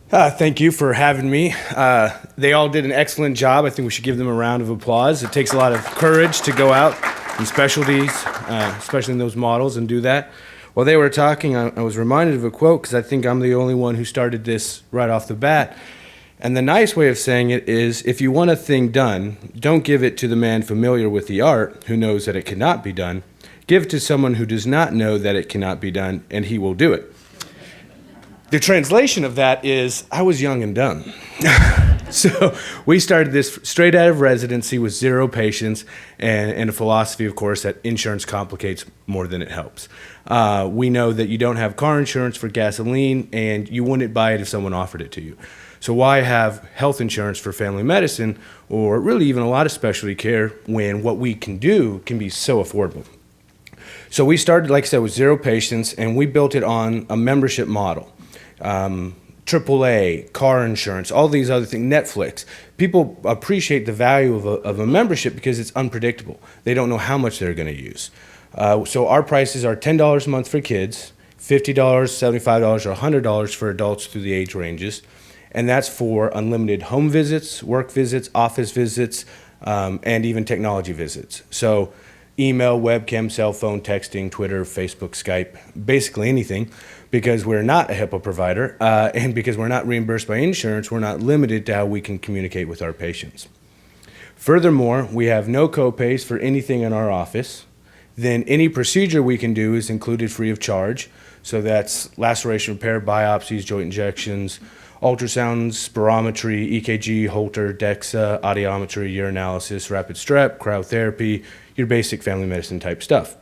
Thank you for having me. They all did an excellent job. I think we should give them a round of applause. It takes a lot of courage to go out in specialties, especially in those models, and do that. While they were talking, I was reminded of a quote because I think I'm the only one who started this right off the bat. And the nice way of saying it is, if you want a thing done, don't give it to the man familiar with the art who knows that it cannot be done. Give it to someone who does not know that it cannot be done, and he will do it. The translation of that is, I was young and dumb. So we started this straight out of residency with 0 patients and a philosophy, of course, that insurance complicates more than it helps. We know that you don't have car insurance for gasoline, and you wouldn't buy it if someone offered it to you. So why have health insurance for family medicine, or really even a lot of specialty care, when what we can do can be so affordable? So we started, like I said, with 0 patients, and we built it on a membership model. AAA, car insurance, all these other things, Netflix. People appreciate the value of a membership because it's unpredictable. They don't know how much they're going to use. So our prices are $10 a month for kids, $50, $75, or $100 for adults through the age ranges. And that's for unlimited home visits, work visits, office visits, and even technology visits. So email, webcam, cell phone, texting, Twitter, Facebook, Skype, basically anything. Because we're not a HIPAA provider, and because we're not reimbursed by insurance, we're not limited to how we can communicate with our patients. Furthermore, we have no copays for anything in our office. Then any procedure we can do is included free of charge. So that's laceration repair, biopsies, joint injections, ultrasounds, spirometry, EKG, Holter, DEXA, audiometry, urinalysis, rapid strep, cryotherapy, your basic family medicine type stuff.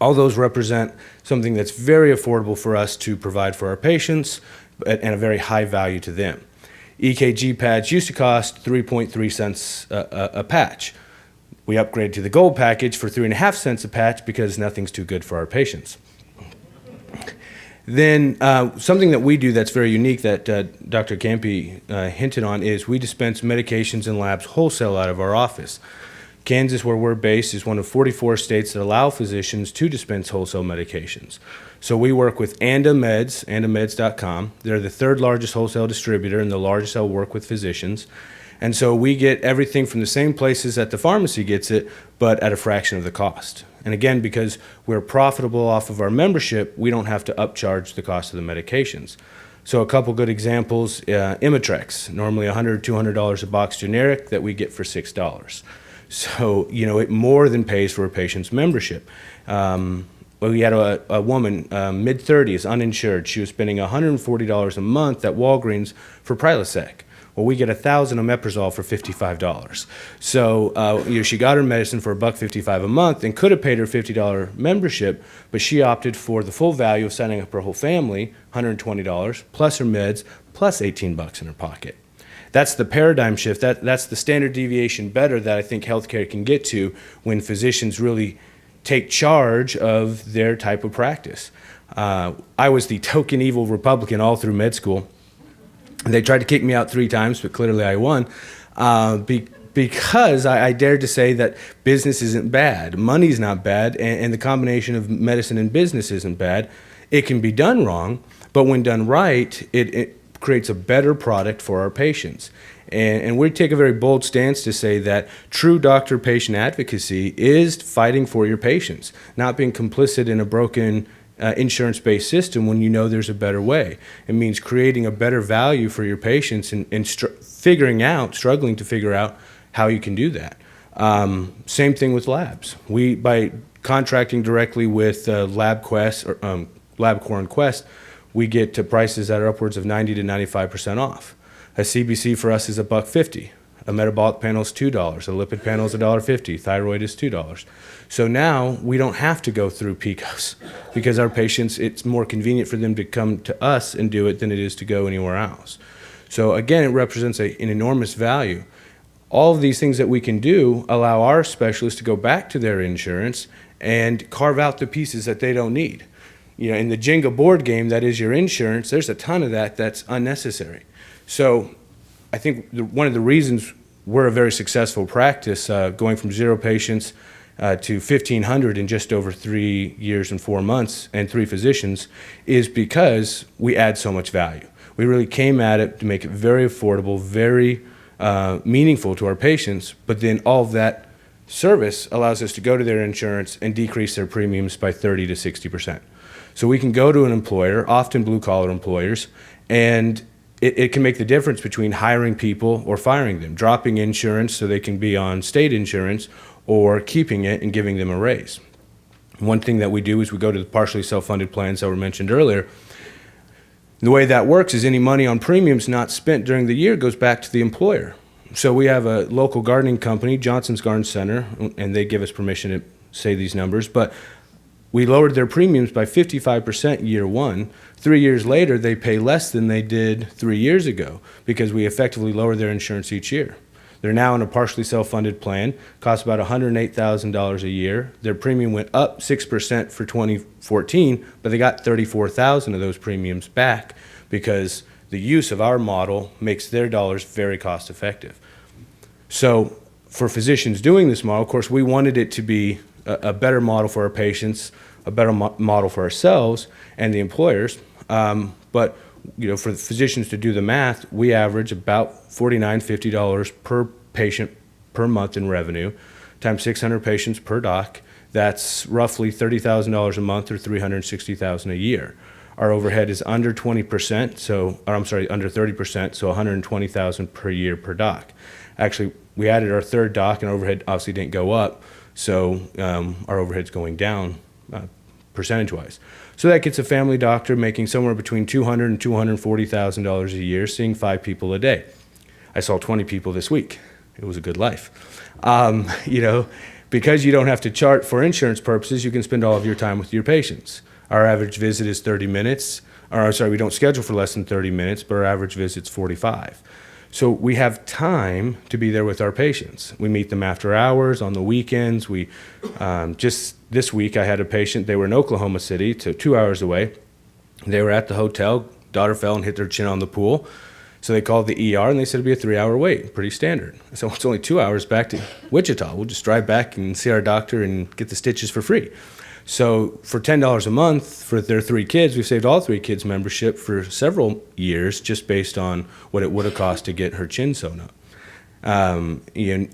All those represent something that's very affordable for us to provide for our patients and a very high value to them. EKG pads used to cost 3.3 cents a patch. We upgraded to the gold package for 3.5 cents a patch because nothing's too good for our patients. Then something that we do that's very unique that Dr. Campi hinted on is we dispense medications and labs wholesale out of our office. Kansas, where we're based, is one of 44 states that allow physicians to dispense wholesale medications. So we work with AndaMeds, andameds.com. They're the 3rd largest wholesale distributor and the largest that will work with physicians. And so we get everything from the same places that the pharmacy gets it, but at a fraction of the cost. And again, because we're profitable off of our membership, we don't have to upcharge the cost of the medications. So a couple good examples, Imitrex, normally $100, $200 a box generic that we get for $6. So, it more than pays for a patient's membership. We had a woman, mid-30s, uninsured. She was spending $140 a month at Walgreens for Prilosec. Well, we get 1,000 omeprazole for $55. So, she got her medicine for $1.55 a month and could have paid her $50 membership, but she opted for the full value of signing up her whole family, $120, plus her meds, plus $18 in her pocket. That's the paradigm shift. That's the standard deviation better that I think healthcare can get to when physicians really take charge of their type of practice. I was the token evil Republican all through med school. They tried to kick me out 3 times, but clearly I won because I dared to say that business isn't bad, money's not bad, and the combination of medicine and business isn't bad. It can be done wrong, but when done right, it creates a better product for our patients. And we take a very bold stance to say that true doctor-patient advocacy is fighting for your patients, not being complicit in a broken insurance-based system when you know there's a better way. It means creating a better value for your patients and struggling to figure out how you can do that. Same thing with labs. By contracting directly with LabQuest or LabCorp and Quest, we get to prices that are upwards of 90 to 95% off. A CBC for us is $1.50. A metabolic panel is $2. A lipid panel is $1.50. Thyroid is $2. So now we don't have to go through PICOs because our patients, it's more convenient for them to come to us and do it than it is to go anywhere else. So again, it represents an enormous value. All of these things that we can do allow our specialists to go back to their insurance and carve out the pieces that they don't need. In the Jenga board game that is your insurance, there's a ton of that's unnecessary. So I think one of the reasons we're a very successful practice, going from 0 patients to 1,500 in just over 3 years and 4 months and 3 physicians, is because we add so much value. We really came at it to make it very affordable, very meaningful to our patients, but then all of that service allows us to go to their insurance and decrease their premiums by 30 to 60%. So we can go to an employer, often blue-collar employers, and it can make the difference between hiring people or firing them, dropping insurance so they can be on state insurance, or keeping it and giving them a raise. One thing that we do is we go to the partially self-funded plans that were mentioned earlier. The way that works is any money on premiums not spent during the year goes back to the employer. So we have a local gardening company, Johnson's Garden Center, and they give us permission to say these numbers, but we lowered their premiums by 55% year one. 3 years later, they pay less than they did 3 years ago because we effectively lowered their insurance each year. They're now in a partially self-funded plan, costs about $108,000 a year. Their premium went up 6% for 2014, but they got $34,000 of those premiums back because the use of our model makes their dollars very cost effective. So for physicians doing this model, of course, we wanted it to be a better model for our patients, a better model for ourselves and the employers. But for the physicians to do the math, we average about $49, $50 per patient per month in revenue, times 600 patients per doc. That's roughly $30,000 a month or $360,000 a year. Our overhead is under 20%, under 30%, so $120,000 per year per doc. Actually, we added our third doc, and overhead obviously didn't go up, so our overhead's going down percentage-wise. So that gets a family doctor making somewhere between $200,000 and $240,000 a year, seeing 5 people a day. I saw 20 people this week. It was a good life. Because you don't have to chart for insurance purposes, you can spend all of your time with your patients. Our average visit is 30 minutes. We don't schedule for less than 30 minutes, but our average visit's 45. So we have time to be there with our patients. We meet them after hours, on the weekends. We just this week I had a patient, they were in Oklahoma City, 2 hours away. They were at the hotel, daughter fell and hit their chin on the pool. So they called the ER and they said it'd be a 3-hour wait, pretty standard. So it's only 2 hours back to Wichita. We'll just drive back and see our doctor and get the stitches for free. So for $10 a month for their 3 kids, we've saved all 3 kids' membership for several years just based on what it would have cost to get her chin sewn up.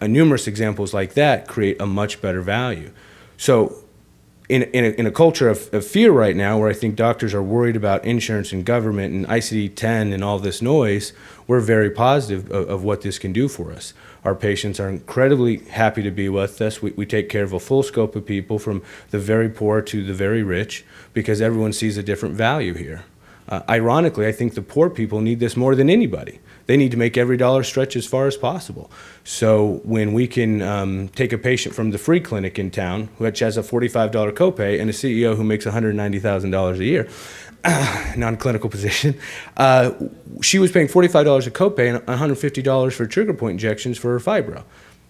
Numerous examples like that create a much better value. So in a culture of fear right now, where I think doctors are worried about insurance and government and ICD-10 and all this noise, we're very positive of what this can do for us. Our patients are incredibly happy to be with us. We take care of a full scope of people, from the very poor to the very rich, because everyone sees a different value here. Ironically, I think the poor people need this more than anybody. They need to make every dollar stretch as far as possible. So when we can take a patient from the free clinic in town, which has a $45 copay, and a CEO who makes $190,000 a year, non-clinical position, she was paying $45 a copay and $150 for trigger point injections for her fibro.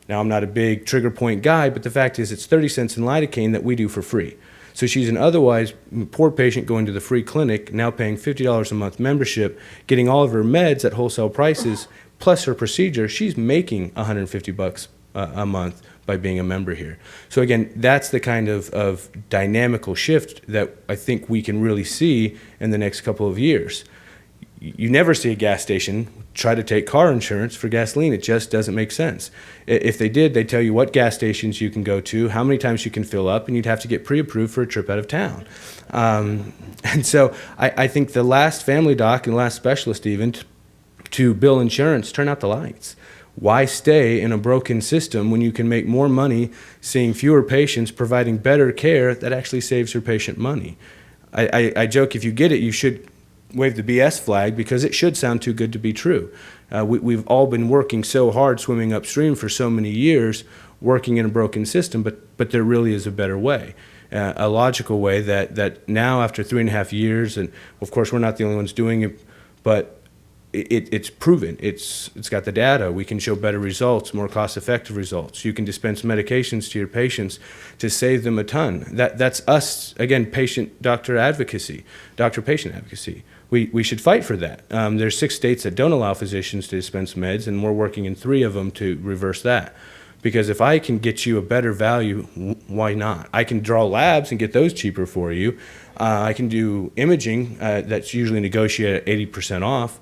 Now, I'm not a big trigger point guy, but the fact is it's 30 cents in lidocaine that we do for free. So she's an otherwise poor patient going to the free clinic, now paying $50 a month membership, getting all of her meds at wholesale prices, plus her procedure. She's making $150 a month by being a member here. So again, that's the kind of dynamical shift that I think we can really see in the next couple of years. You never see a gas station try to take car insurance for gasoline. It just doesn't make sense. If they did, they'd tell you what gas stations you can go to, how many times you can fill up, and you'd have to get pre-approved for a trip out of town. And so I think the last family doc and last specialist even to bill insurance, turn out the lights. Why stay in a broken system when you can make more money seeing fewer patients, providing better care that actually saves your patient money? I joke, if you get it, you should wave the BS flag, because it should sound too good to be true. We've all been working so hard, swimming upstream for so many years, working in a broken system, but there really is a better way, a logical way that now, after 3.5 years, and of course we're not the only ones doing it, but it's proven. It's got the data. We can show better results, more cost-effective results. You can dispense medications to your patients to save them a ton. That's us, again, patient-doctor advocacy, doctor-patient advocacy. We should fight for that. There's 6 states that don't allow physicians to dispense meds, and we're working in 3 of them to reverse that. because if I can get you a better value, why not? I can draw labs and get those cheaper for you. I can do imaging that's usually negotiated at 80% off.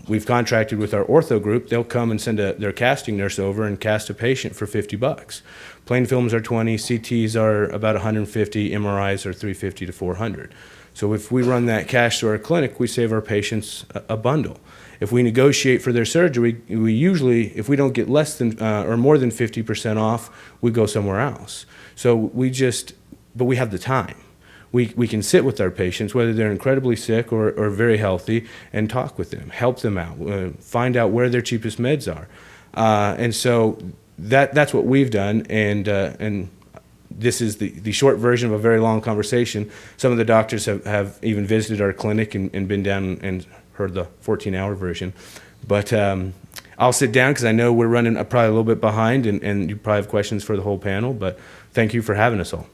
We've contracted with our ortho group. They'll come and send their casting nurse over and cast a patient for $50. Plain films are 20, CTs are about 150, MRIs are 350 to 400. So if we run that cash to our clinic, we save our patients a bundle. If we negotiate for their surgery, we usually, if we don't get less than or more than 50% off, we go somewhere else. So but we have the time. We can sit with our patients, whether they're incredibly sick or very healthy, and talk with them, help them out, find out where their cheapest meds are. And so that's what we've done, and this is the short version of a very long conversation. Some of the doctors have even visited our clinic and been down and heard the 14-hour version. But I'll sit down because I know we're running probably a little bit behind, and you probably have questions for the whole panel, but thank you for having us all.